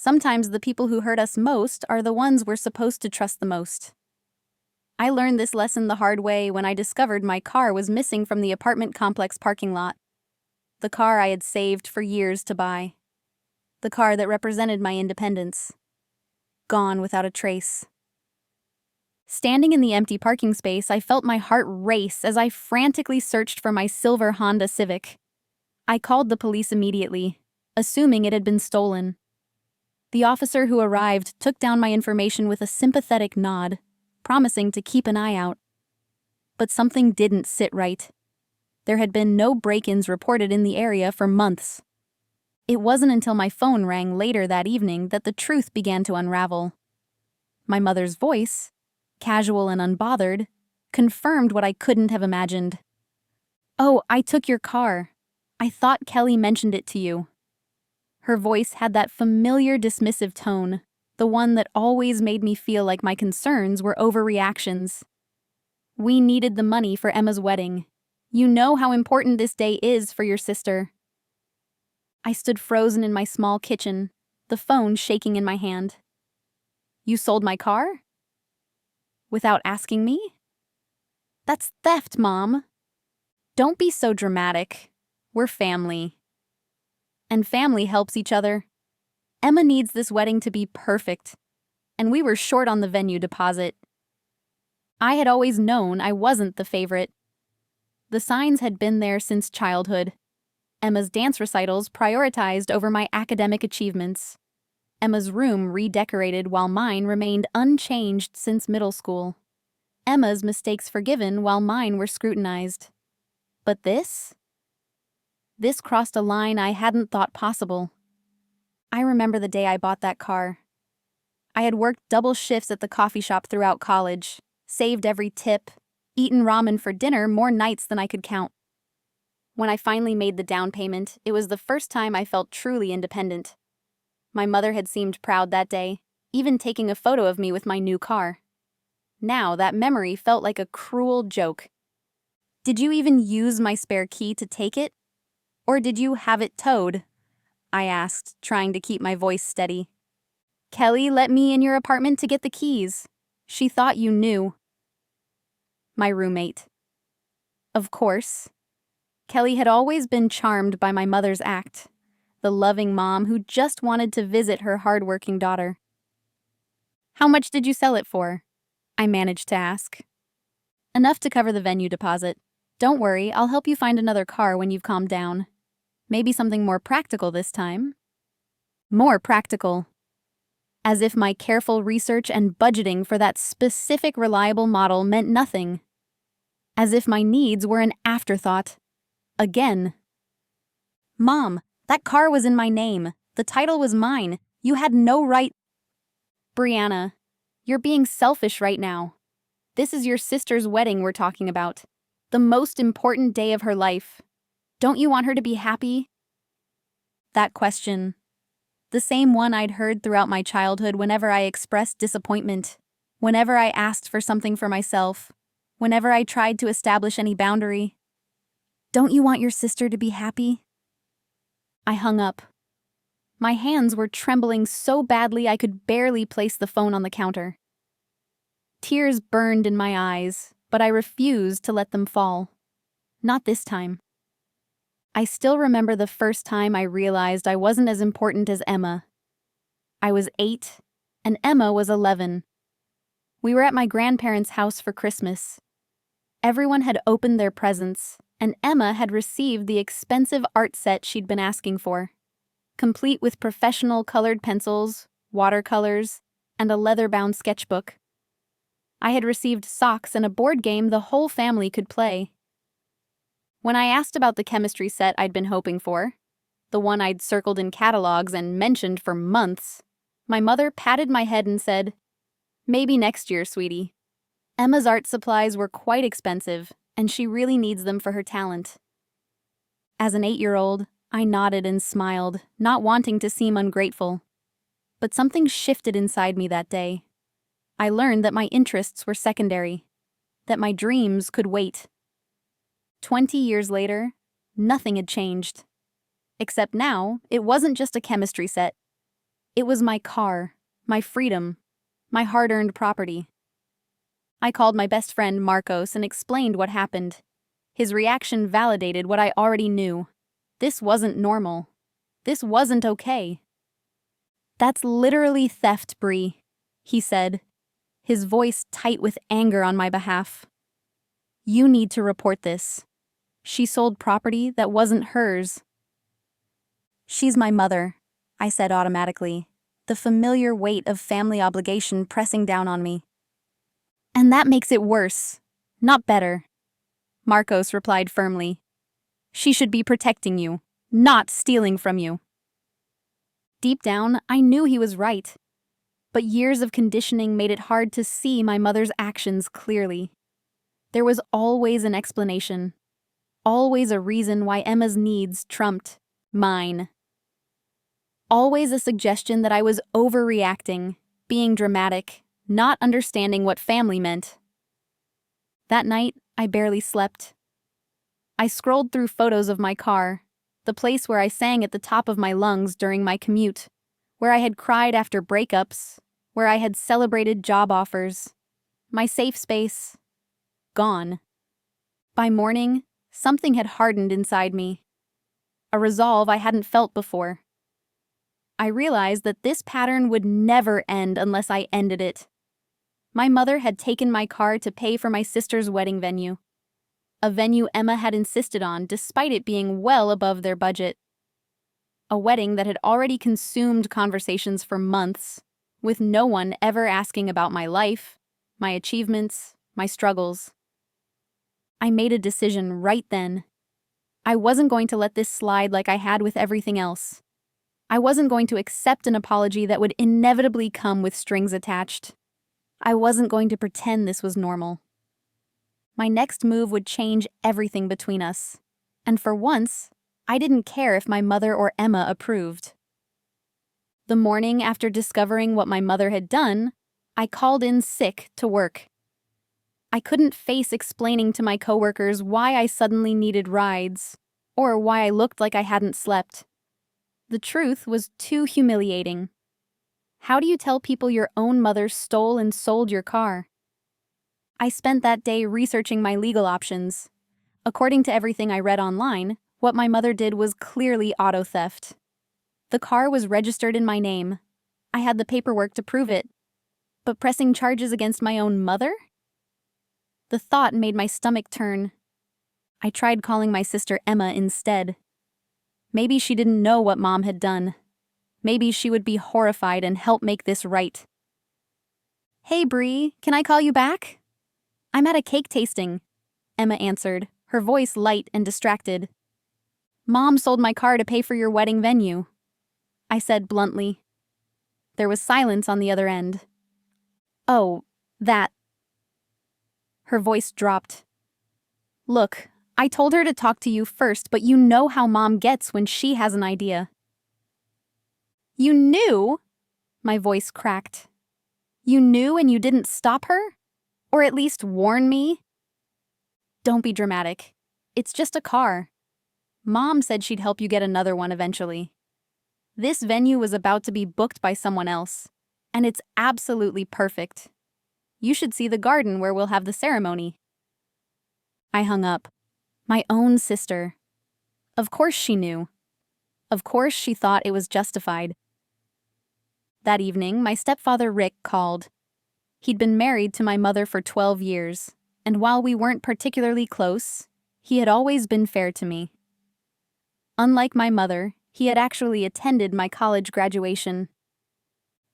Sometimes the people who hurt us most are the ones we're supposed to trust the most. I learned this lesson the hard way when I discovered my car was missing from the apartment complex parking lot. The car I had saved for years to buy. The car that represented my independence. Gone without a trace. Standing in the empty parking space, I felt my heart race as I frantically searched for my silver Honda Civic. I called the police immediately, assuming it had been stolen. The officer who arrived took down my information with a sympathetic nod, promising to keep an eye out. But something didn't sit right. There had been no break-ins reported in the area for months. It wasn't until my phone rang later that evening that the truth began to unravel. My mother's voice, casual and unbothered, confirmed what I couldn't have imagined. "Oh, I took your car. I thought Kelly mentioned it to you." Her voice had that familiar dismissive tone, the one that always made me feel like my concerns were overreactions. "We needed the money for Emma's wedding. You know how important this day is for your sister." I stood frozen in my small kitchen, the phone shaking in my hand. "You sold my car? Without asking me? That's theft, Mom." "Don't be so dramatic. We're family. And family helps each other. Emma needs this wedding to be perfect, and we were short on the venue deposit. I had always known I wasn't the favorite. The signs had been there since childhood. Emma's dance recitals prioritized over my academic achievements. Emma's room redecorated while mine remained unchanged since middle school. Emma's mistakes forgiven while mine were scrutinized. But this crossed a line I hadn't thought possible. I remember the day I bought that car. I had worked double shifts at the coffee shop throughout college, saved every tip, eaten ramen for dinner more nights than I could count. When I finally made the down payment, it was the first time I felt truly independent. My mother had seemed proud that day, even taking a photo of me with my new car. Now that memory felt like a cruel joke. "Did you even use my spare key to take it? Or did you have it towed?" I asked, trying to keep my voice steady. "Kelly let me in your apartment to get the keys. She thought you knew." My roommate. Of course. Kelly had always been charmed by my mother's act, the loving mom who just wanted to visit her hardworking daughter. "How much did you sell it for?" I managed to ask. "Enough to cover the venue deposit. Don't worry, I'll help you find another car when you've calmed down. Maybe something more practical this time." More practical. As if my careful research and budgeting for that specific reliable model meant nothing. As if my needs were an afterthought. Again. "Mom, that car was in my name. The title was mine. You had no right—" "Brianna, you're being selfish right now. This is your sister's wedding we're talking about. The most important day of her life. Don't you want her to be happy?" That question. The same one I'd heard throughout my childhood whenever I expressed disappointment, whenever I asked for something for myself, whenever I tried to establish any boundary. "Don't you want your sister to be happy?" I hung up. My hands were trembling so badly I could barely place the phone on the counter. Tears burned in my eyes, but I refused to let them fall. Not this time. I still remember the first time I realized I wasn't as important as Emma. I was 8, and Emma was 11. We were at my grandparents' house for Christmas. Everyone had opened their presents, and Emma had received the expensive art set she'd been asking for, complete with professional colored pencils, watercolors, and a leather-bound sketchbook. I had received socks and a board game the whole family could play. When I asked about the chemistry set I'd been hoping for, the one I'd circled in catalogs and mentioned for months, my mother patted my head and said, "Maybe next year, sweetie." Emma's art supplies were quite expensive, and she really needs them for her talent. As an 8-year-old, I nodded and smiled, not wanting to seem ungrateful. But something shifted inside me that day. I learned that my interests were secondary, that my dreams could wait. 20 years later, nothing had changed. Except now, it wasn't just a chemistry set. It was my car, my freedom, my hard-earned property. I called my best friend Marcos and explained what happened. His reaction validated what I already knew. This wasn't normal. This wasn't okay. "That's literally theft, Bree," he said, his voice tight with anger on my behalf. "You need to report this. She sold property that wasn't hers." "She's my mother," I said automatically, the familiar weight of family obligation pressing down on me. "And that makes it worse, not better," Marcos replied firmly. "She should be protecting you, not stealing from you." Deep down, I knew he was right. But years of conditioning made it hard to see my mother's actions clearly. There was always an explanation. Always a reason why Emma's needs trumped mine. Always a suggestion that I was overreacting, being dramatic, not understanding what family meant. That night, I barely slept. I scrolled through photos of my car, the place where I sang at the top of my lungs during my commute, where I had cried after breakups, where I had celebrated job offers. My safe space, gone. By morning, something had hardened inside me. A resolve I hadn't felt before. I realized that this pattern would never end unless I ended it. My mother had taken my car to pay for my sister's wedding venue. A venue Emma had insisted on despite it being well above their budget. A wedding that had already consumed conversations for months, with no one ever asking about my life, my achievements, my struggles. I made a decision right then. I wasn't going to let this slide like I had with everything else. I wasn't going to accept an apology that would inevitably come with strings attached. I wasn't going to pretend this was normal. My next move would change everything between us. And for once, I didn't care if my mother or Emma approved. The morning after discovering what my mother had done, I called in sick to work. I couldn't face explaining to my coworkers why I suddenly needed rides, or why I looked like I hadn't slept. The truth was too humiliating. How do you tell people your own mother stole and sold your car? I spent that day researching my legal options. According to everything I read online, what my mother did was clearly auto theft. The car was registered in my name. I had the paperwork to prove it. But pressing charges against my own mother? The thought made my stomach turn. I tried calling my sister Emma instead. Maybe she didn't know what Mom had done. Maybe she would be horrified and help make this right. "Hey, Bree, can I call you back?" "I'm at a cake tasting," Emma answered, her voice light and distracted. "Mom sold my car to pay for your wedding venue," I said bluntly. There was silence on the other end. "Oh, that..." Her voice dropped. "Look, I told her to talk to you first, but you know how Mom gets when she has an idea." "You knew?" My voice cracked. "You knew and you didn't stop her? Or at least warn me?" "Don't be dramatic. It's just a car. Mom said she'd help you get another one eventually. This venue was about to be booked by someone else, and it's absolutely perfect. You should see the garden where we'll have the ceremony." I hung up. My own sister. Of course she knew. Of course she thought it was justified. That evening, my stepfather Rick called. He'd been married to my mother for 12 years, and while we weren't particularly close, he had always been fair to me. Unlike my mother, he had actually attended my college graduation.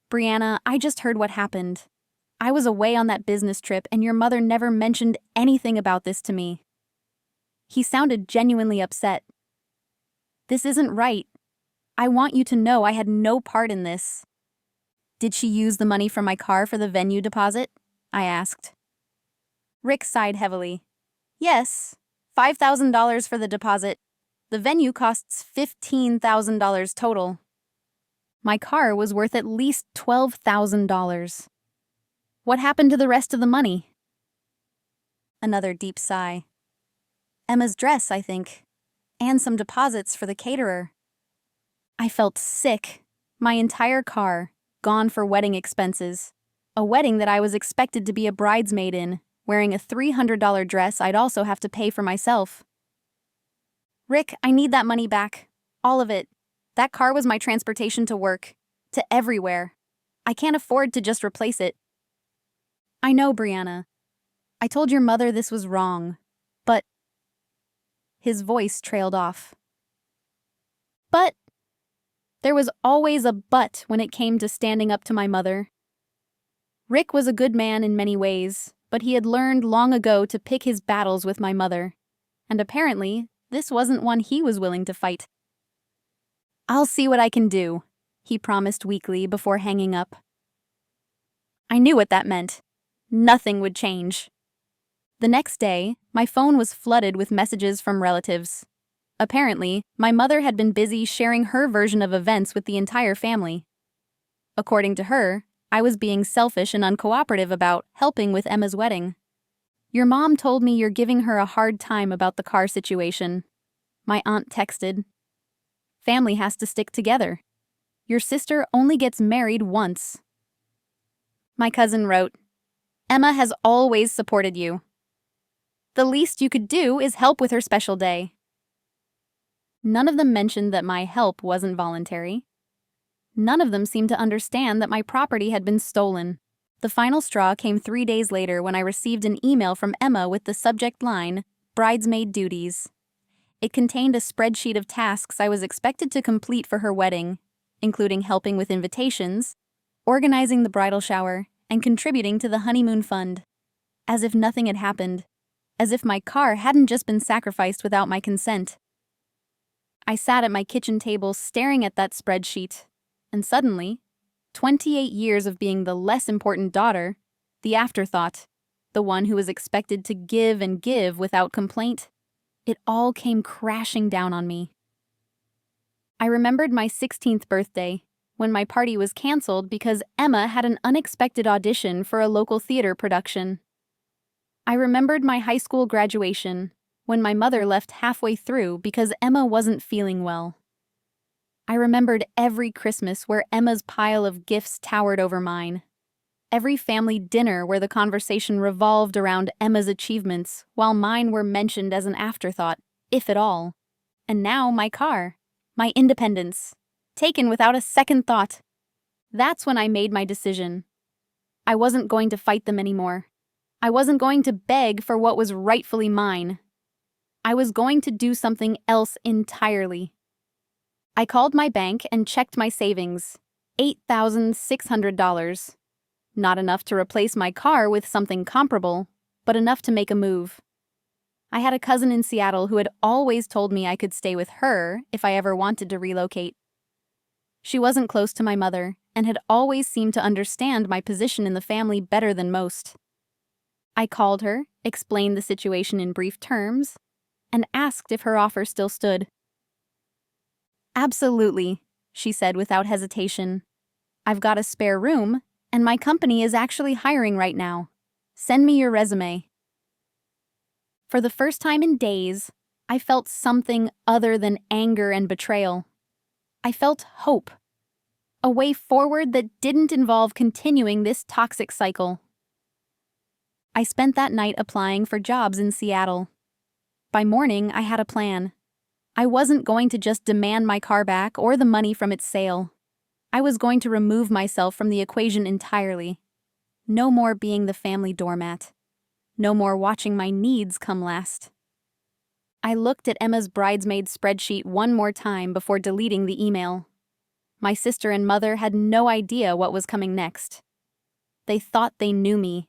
"Brianna, I just heard what happened. I was away on that business trip and your mother never mentioned anything about this to me." He sounded genuinely upset. "This isn't right. I want you to know I had no part in this." "Did she use the money from my car for the venue deposit?" I asked. Rick sighed heavily. "Yes, $5,000 for the deposit. The venue costs $15,000 total. My car was worth at least $12,000. What happened to the rest of the money?" Another deep sigh. "Emma's dress, I think. And some deposits for the caterer." I felt sick. My entire car, gone for wedding expenses. A wedding that I was expected to be a bridesmaid in, wearing a $300 dress I'd also have to pay for myself. Rick, I need that money back. All of it. That car was my transportation to work, to everywhere. I can't afford to just replace it. I know, Brianna. I told your mother this was wrong, but... His voice trailed off. But... There was always a but when it came to standing up to my mother. Rick was a good man in many ways, but he had learned long ago to pick his battles with my mother, and apparently, this wasn't one he was willing to fight. I'll see what I can do, he promised weakly before hanging up. I knew what that meant. Nothing would change. The next day, my phone was flooded with messages from relatives. Apparently, my mother had been busy sharing her version of events with the entire family. According to her, I was being selfish and uncooperative about helping with Emma's wedding. Your mom told me you're giving her a hard time about the car situation. My aunt texted. Family has to stick together. Your sister only gets married once. My cousin wrote, Emma has always supported you. The least you could do is help with her special day. None of them mentioned that my help wasn't voluntary. None of them seemed to understand that my property had been stolen. The final straw came 3 days later when I received an email from Emma with the subject line, Bridesmaid Duties. It contained a spreadsheet of tasks I was expected to complete for her wedding, including helping with invitations, organizing the bridal shower, and contributing to the honeymoon fund. As if nothing had happened. As if my car hadn't just been sacrificed without my consent. I sat at my kitchen table staring at that spreadsheet, and suddenly, 28 years of being the less important daughter, the afterthought, the one who was expected to give and give without complaint, it all came crashing down on me. I remembered my 16th birthday, when my party was canceled because Emma had an unexpected audition for a local theater production. I remembered my high school graduation, when my mother left halfway through because Emma wasn't feeling well. I remembered every Christmas where Emma's pile of gifts towered over mine. Every family dinner where the conversation revolved around Emma's achievements while mine were mentioned as an afterthought, if at all. And now my car, my independence, taken without a second thought. That's when I made my decision. I wasn't going to fight them anymore. I wasn't going to beg for what was rightfully mine. I was going to do something else entirely. I called my bank and checked my savings, $8,600. Not enough to replace my car with something comparable, but enough to make a move. I had a cousin in Seattle who had always told me I could stay with her if I ever wanted to relocate. She wasn't close to my mother and had always seemed to understand my position in the family better than most. I called her, explained the situation in brief terms, and asked if her offer still stood. Absolutely, she said without hesitation. I've got a spare room, and my company is actually hiring right now. Send me your resume. For the first time in days, I felt something other than anger and betrayal. I felt hope. A way forward that didn't involve continuing this toxic cycle. I spent that night applying for jobs in Seattle. By morning, I had a plan. I wasn't going to just demand my car back or the money from its sale. I was going to remove myself from the equation entirely. No more being the family doormat. No more watching my needs come last. I looked at Emma's bridesmaid spreadsheet one more time before deleting the email. My sister and mother had no idea what was coming next. They thought they knew me.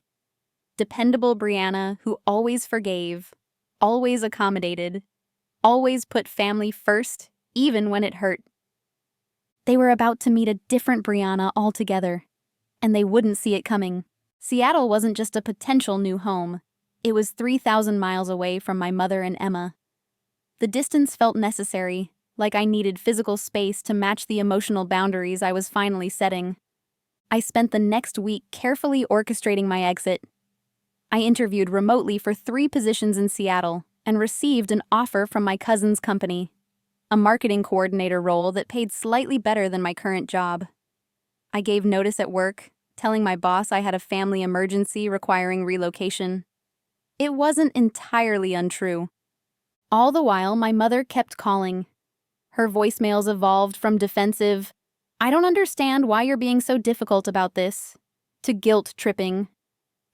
Dependable Brianna who always forgave, always accommodated, always put family first, even when it hurt. They were about to meet a different Brianna altogether, and they wouldn't see it coming. Seattle wasn't just a potential new home. It was 3,000 miles away from my mother and Emma. The distance felt necessary, like I needed physical space to match the emotional boundaries I was finally setting. I spent the next week carefully orchestrating my exit. I interviewed remotely for 3 positions in Seattle and received an offer from my cousin's company. a marketing coordinator role that paid slightly better than my current job. I gave notice at work, telling my boss I had a family emergency requiring relocation. It wasn't entirely untrue. All the while, my mother kept calling. Her voicemails evolved from defensive, "I don't understand why you're being so difficult about this," to guilt-tripping,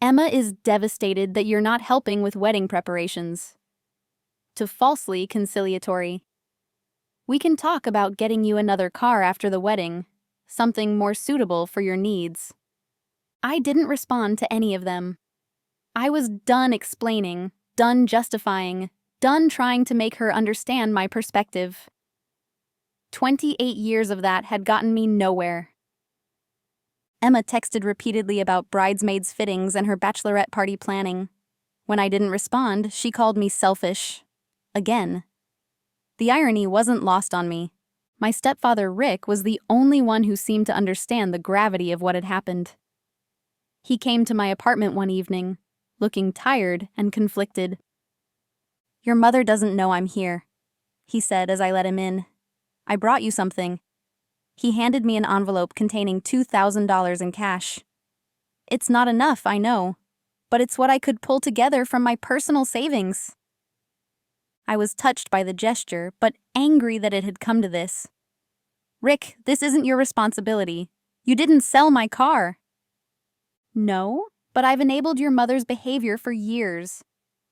"Emma is devastated that you're not helping with wedding preparations," to falsely conciliatory, "We can talk about getting you another car after the wedding, something more suitable for your needs." I didn't respond to any of them. I was done explaining, done justifying, done trying to make her understand my perspective. 28 years of that had gotten me nowhere. Emma texted repeatedly about bridesmaids' fittings and her bachelorette party planning. When I didn't respond, she called me selfish. Again. The irony wasn't lost on me. My stepfather, Rick, was the only one who seemed to understand the gravity of what had happened. He came to my apartment one evening, looking tired and conflicted. "Your mother doesn't know I'm here," he said as I let him in. "I brought you something." He handed me an envelope containing $2,000 in cash. "It's not enough, I know, but it's what I could pull together from my personal savings." I was touched by the gesture, but angry that it had come to this. "Rick, this isn't your responsibility. You didn't sell my car." "No, but I've enabled your mother's behavior for years.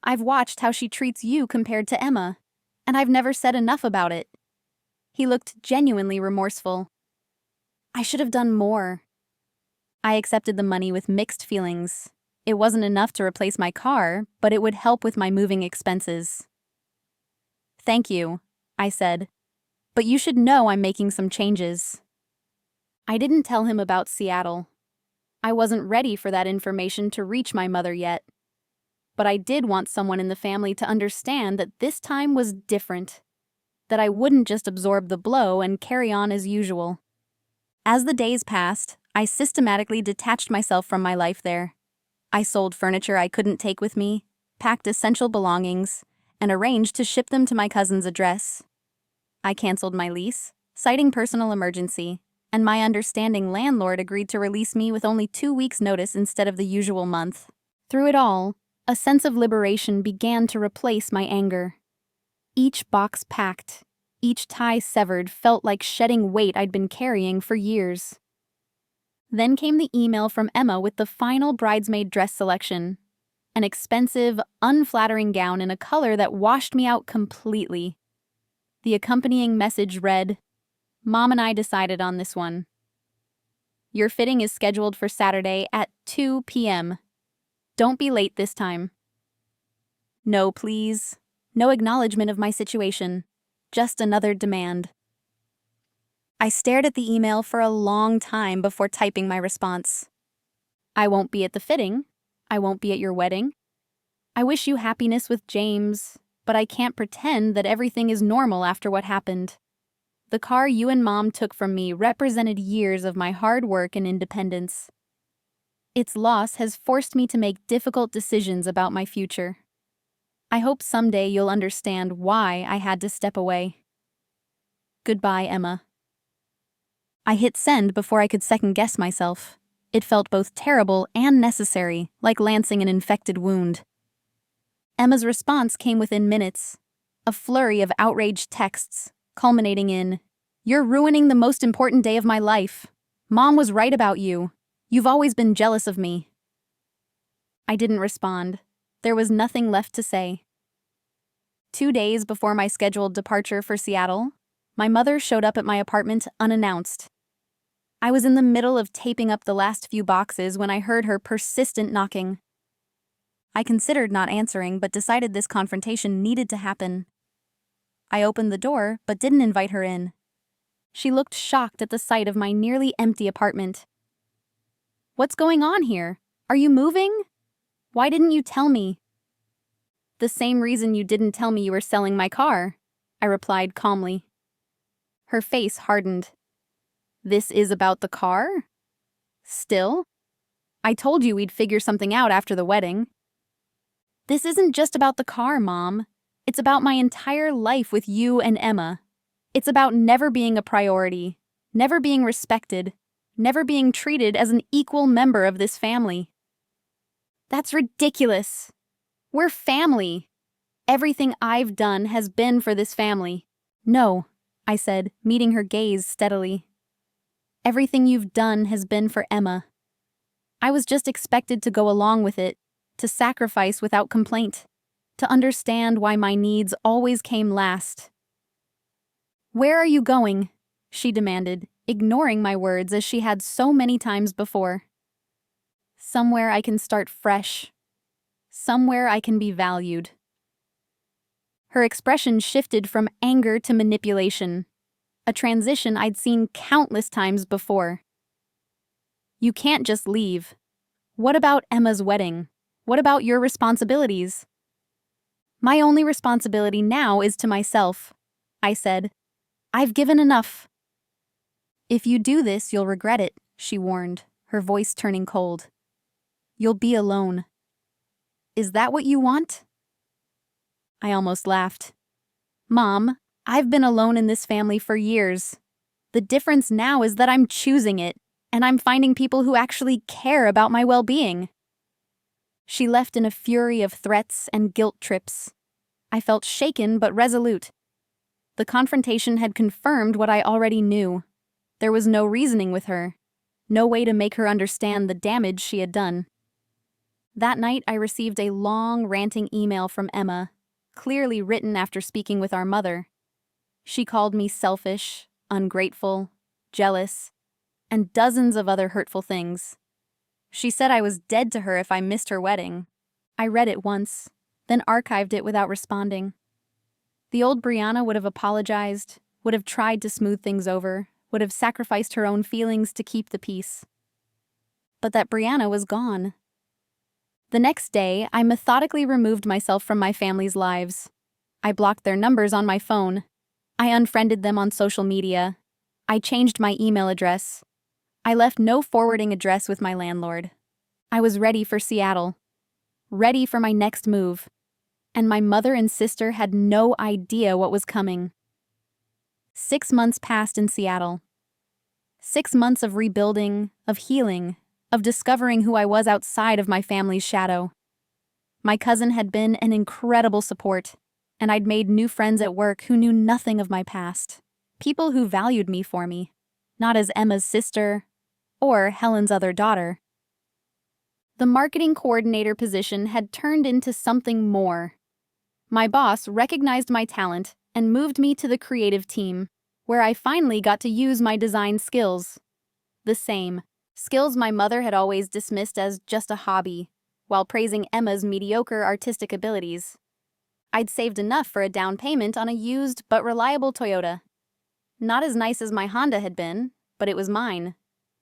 I've watched how she treats you compared to Emma, and I've never said enough about it." He looked genuinely remorseful. "I should have done more." I accepted the money with mixed feelings. It wasn't enough to replace my car, but it would help with my moving expenses. "Thank you," I said, "but you should know I'm making some changes." I didn't tell him about Seattle. I wasn't ready for that information to reach my mother yet. But I did want someone in the family to understand that this time was different, that I wouldn't just absorb the blow and carry on as usual. As the days passed, I systematically detached myself from my life there. I sold furniture I couldn't take with me, packed essential belongings, and arranged to ship them to my cousin's address. I canceled my lease, citing personal emergency, and my understanding landlord agreed to release me with only 2 weeks' notice instead of the usual month. Through it all, a sense of liberation began to replace my anger. Each box packed, each tie severed felt like shedding weight I'd been carrying for years. Then came the email from Emma with the final bridesmaid dress selection. An expensive, unflattering gown in a color that washed me out completely. The accompanying message read, "Mom and I decided on this one. Your fitting is scheduled for Saturday at 2 p.m. Don't be late this time." No, please. No acknowledgement of my situation. Just another demand. I stared at the email for a long time before typing my response. "I won't be at the fitting. I won't be at your wedding. I wish you happiness with James, but I can't pretend that everything is normal after what happened. The car you and Mom took from me represented years of my hard work and independence. Its loss has forced me to make difficult decisions about my future. I hope someday you'll understand why I had to step away. Goodbye, Emma." I hit send before I could second-guess myself. It felt both terrible and necessary, like lancing an infected wound. Emma's response came within minutes. A flurry of outraged texts, culminating in, "You're ruining the most important day of my life. Mom was right about you. You've always been jealous of me." I didn't respond. There was nothing left to say. 2 days before my scheduled departure for Seattle, my mother showed up at my apartment unannounced. I was in the middle of taping up the last few boxes when I heard her persistent knocking. I considered not answering, but decided this confrontation needed to happen. I opened the door, but didn't invite her in. She looked shocked at the sight of my nearly empty apartment. "What's going on here? Are you moving? Why didn't you tell me?" "The same reason you didn't tell me you were selling my car," I replied calmly. Her face hardened. "This is about the car? Still? I told you we'd figure something out after the wedding." "This isn't just about the car, Mom. It's about my entire life with you and Emma. It's about never being a priority, never being respected, never being treated as an equal member of this family. That's ridiculous. We're family. Everything I've done has been for this family. No, I said, meeting her gaze steadily. Everything you've done has been for Emma. I was just expected to go along with it, to sacrifice without complaint, to understand why my needs always came last. Where are you going? She demanded, ignoring my words as she had so many times before. Somewhere I can start fresh. Somewhere I can be valued. Her expression shifted from anger to manipulation, a transition I'd seen countless times before. You can't just leave. What about Emma's wedding? What about your responsibilities? My only responsibility now is to myself, I said. I've given enough. If you do this, you'll regret it, she warned, her voice turning cold. You'll be alone. Is that what you want? I almost laughed. Mom, I've been alone in this family for years. The difference now is that I'm choosing it, and I'm finding people who actually care about my well-being. She left in a fury of threats and guilt trips. I felt shaken but resolute. The confrontation had confirmed what I already knew. There was no reasoning with her, no way to make her understand the damage she had done. That night, I received a long, ranting email from Emma, clearly written after speaking with our mother. She called me selfish, ungrateful, jealous, and dozens of other hurtful things. She said I was dead to her if I missed her wedding. I read it once, then archived it without responding. The old Brianna would have apologized, would have tried to smooth things over, would have sacrificed her own feelings to keep the peace. But that Brianna was gone. The next day, I methodically removed myself from my family's lives. I blocked their numbers on my phone. I unfriended them on social media. I changed my email address. I left no forwarding address with my landlord. I was ready for Seattle. Ready for my next move. And my mother and sister had no idea what was coming. 6 months passed in Seattle. 6 months of rebuilding, of healing, of discovering who I was outside of my family's shadow. My cousin had been an incredible support, and I'd made new friends at work who knew nothing of my past. People who valued me for me, not as Emma's sister or Helen's other daughter. The marketing coordinator position had turned into something more. My boss recognized my talent and moved me to the creative team, where I finally got to use my design skills. The same skills my mother had always dismissed as just a hobby, while praising Emma's mediocre artistic abilities. I'd saved enough for a down payment on a used but reliable Toyota. Not as nice as my Honda had been, but it was mine.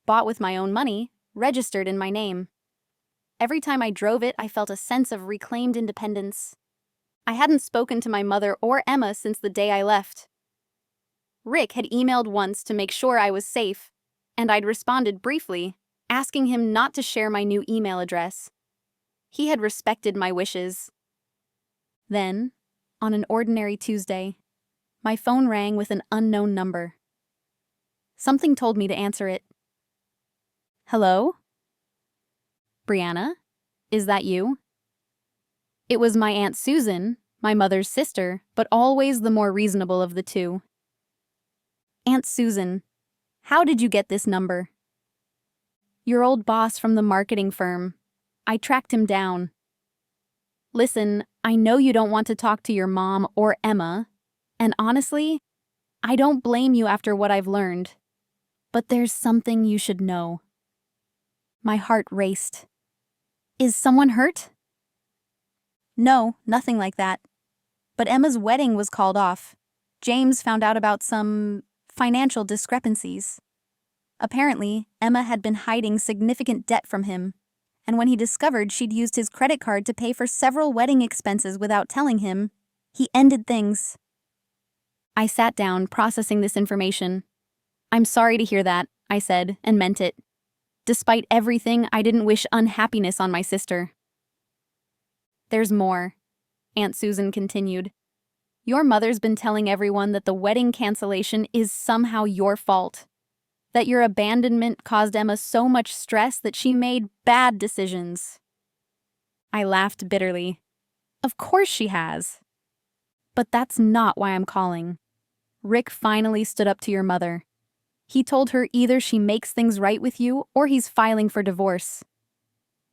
Bought with my own money, registered in my name. Every time I drove it, I felt a sense of reclaimed independence. I hadn't spoken to my mother or Emma since the day I left. Rick had emailed once to make sure I was safe, and I'd responded briefly, asking him not to share my new email address. He had respected my wishes. Then, on an ordinary Tuesday, my phone rang with an unknown number. Something told me to answer it. Hello? Brianna? Is that you? It was my Aunt Susan, my mother's sister, but always the more reasonable of the two. Aunt Susan, how did you get this number? Your old boss from the marketing firm. I tracked him down. Listen, I know you don't want to talk to your mom or Emma, and honestly, I don't blame you after what I've learned. But there's something you should know. My heart raced. Is someone hurt? No, nothing like that. But Emma's wedding was called off. James found out about some financial discrepancies. Apparently, Emma had been hiding significant debt from him, and when he discovered she'd used his credit card to pay for several wedding expenses without telling him, he ended things. I sat down, processing this information. I'm sorry to hear that, I said, and meant it. Despite everything, I didn't wish unhappiness on my sister. There's more, Aunt Susan continued. Your mother's been telling everyone that the wedding cancellation is somehow your fault. That your abandonment caused Emma so much stress that she made bad decisions. I laughed bitterly. Of course she has. But that's not why I'm calling. Rick finally stood up to your mother. He told her either she makes things right with you or he's filing for divorce.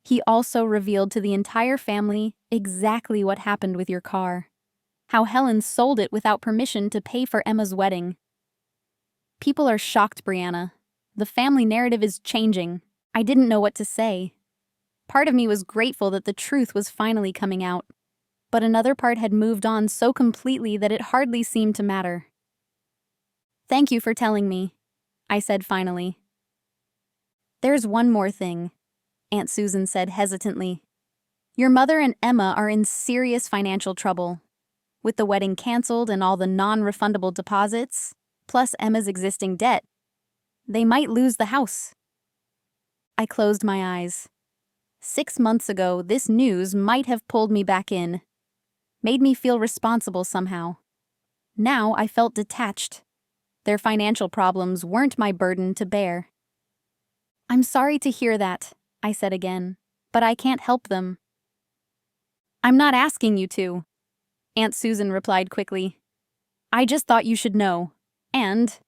He also revealed to the entire family exactly what happened with your car. How Helen sold it without permission to pay for Emma's wedding. People are shocked, Brianna. The family narrative is changing. I didn't know what to say. Part of me was grateful that the truth was finally coming out. But another part had moved on so completely that it hardly seemed to matter. Thank you for telling me, I said finally. There's one more thing, Aunt Susan said hesitantly. Your mother and Emma are in serious financial trouble. With the wedding canceled and all the non-refundable deposits, plus Emma's existing debt, they might lose the house. I closed my eyes. 6 months ago, this news might have pulled me back in, made me feel responsible somehow. Now I felt detached. Their financial problems weren't my burden to bear. I'm sorry to hear that, I said again, but I can't help them. I'm not asking you to, Aunt Susan replied quickly. I just thought you should know. And,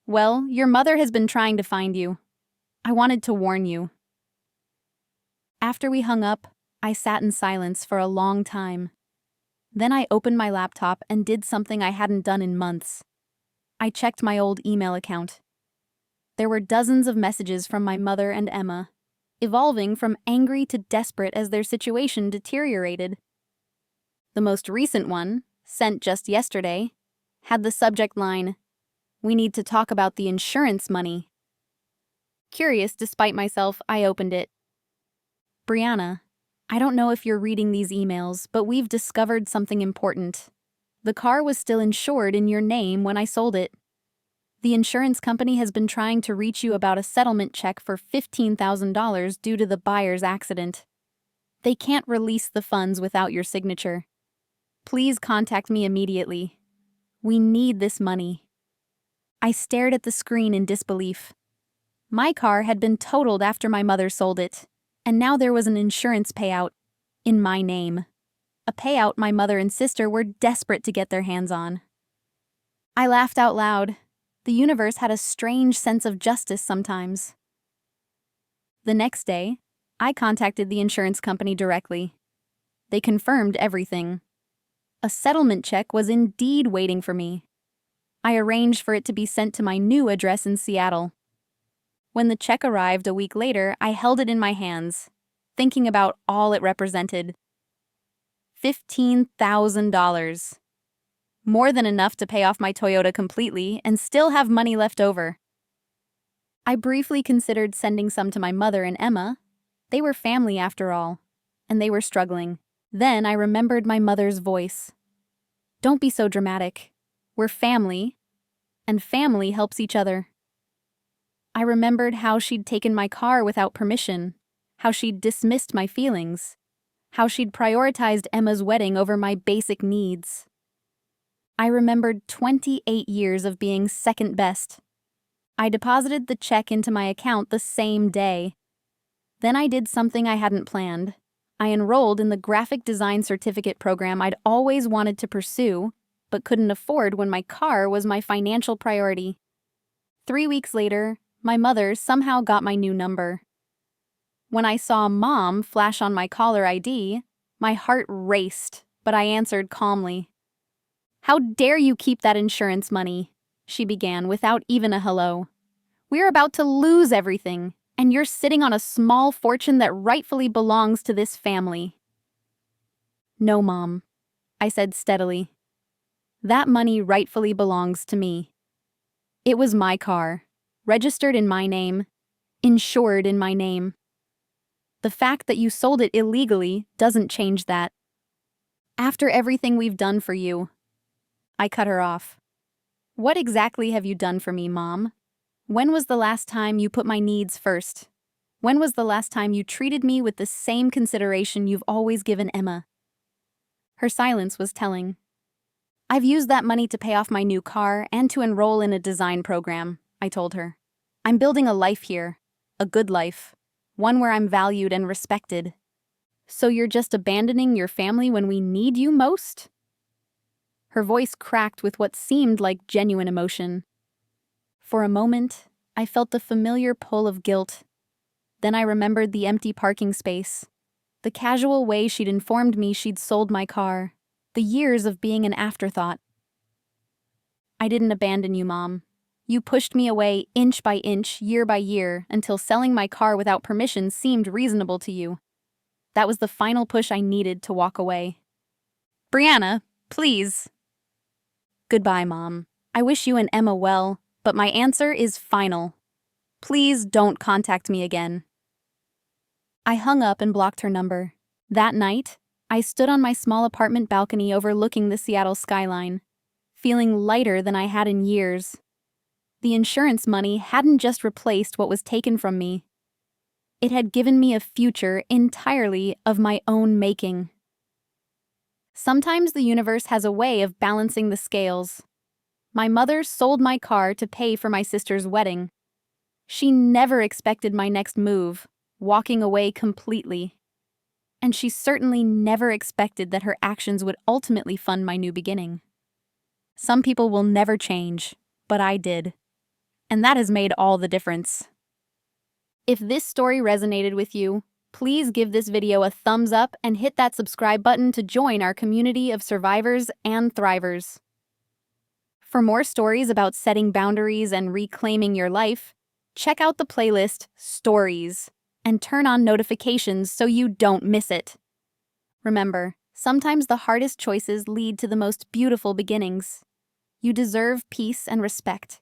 well, your mother has been trying to find you. I wanted to warn you. After we hung up, I sat in silence for a long time. Then I opened my laptop and did something I hadn't done in months. I checked my old email account. There were dozens of messages from my mother and Emma, evolving from angry to desperate as their situation deteriorated. The most recent one, sent just yesterday, had the subject line, "We need to talk about the insurance money." Curious despite myself, I opened it. Brianna, I don't know if you're reading these emails, but we've discovered something important. The car was still insured in your name when I sold it. The insurance company has been trying to reach you about a settlement check for $15,000 due to the buyer's accident. They can't release the funds without your signature. Please contact me immediately. We need this money. I stared at the screen in disbelief. My car had been totaled after my mother sold it, and now there was an insurance payout in my name. A payout my mother and sister were desperate to get their hands on. I laughed out loud. The universe had a strange sense of justice sometimes. The next day, I contacted the insurance company directly. They confirmed everything. A settlement check was indeed waiting for me. I arranged for it to be sent to my new address in Seattle. When the check arrived a week later, I held it in my hands, thinking about all it represented. $15,000. More than enough to pay off my Toyota completely and still have money left over. I briefly considered sending some to my mother and Emma. They were family after all, and they were struggling. Then I remembered my mother's voice. Don't be so dramatic. We're family, and family helps each other. I remembered how she'd taken my car without permission, how she'd dismissed my feelings, how she'd prioritized Emma's wedding over my basic needs. I remembered 28 years of being second best. I deposited the check into my account the same day. Then I did something I hadn't planned. I enrolled in the graphic design certificate program I'd always wanted to pursue, but couldn't afford when my car was my financial priority. 3 weeks later, my mother somehow got my new number. When I saw Mom flash on my caller ID, my heart raced, but I answered calmly. How dare you keep that insurance money? She began without even a hello. We're about to lose everything, and you're sitting on a small fortune that rightfully belongs to this family. No, Mom, I said steadily. That money rightfully belongs to me. It was my car, registered in my name, insured in my name. The fact that you sold it illegally doesn't change that. After everything we've done for you, I cut her off. What exactly have you done for me, Mom? When was the last time you put my needs first? When was the last time you treated me with the same consideration you've always given Emma? Her silence was telling. I've used that money to pay off my new car and to enroll in a design program, I told her. I'm building a life here, a good life, one where I'm valued and respected. So you're just abandoning your family when we need you most? Her voice cracked with what seemed like genuine emotion. For a moment, I felt the familiar pull of guilt. Then I remembered the empty parking space, the casual way she'd informed me she'd sold my car, the years of being an afterthought. I didn't abandon you, Mom. You pushed me away inch by inch, year by year, until selling my car without permission seemed reasonable to you. That was the final push I needed to walk away. Brianna, please. Goodbye, Mom. I wish you and Emma well, but my answer is final. Please don't contact me again. I hung up and blocked her number. That night, I stood on my small apartment balcony overlooking the Seattle skyline, feeling lighter than I had in years. The insurance money hadn't just replaced what was taken from me. It had given me a future entirely of my own making. Sometimes the universe has a way of balancing the scales. My mother sold my car to pay for my sister's wedding. She never expected my next move, walking away completely. And she certainly never expected that her actions would ultimately fund my new beginning. Some people will never change, but I did. And that has made all the difference. If this story resonated with you, please give this video a thumbs up and hit that subscribe button to join our community of survivors and thrivers. For more stories about setting boundaries and reclaiming your life, check out the playlist Stories and turn on notifications so you don't miss it. Remember, sometimes the hardest choices lead to the most beautiful beginnings. You deserve peace and respect,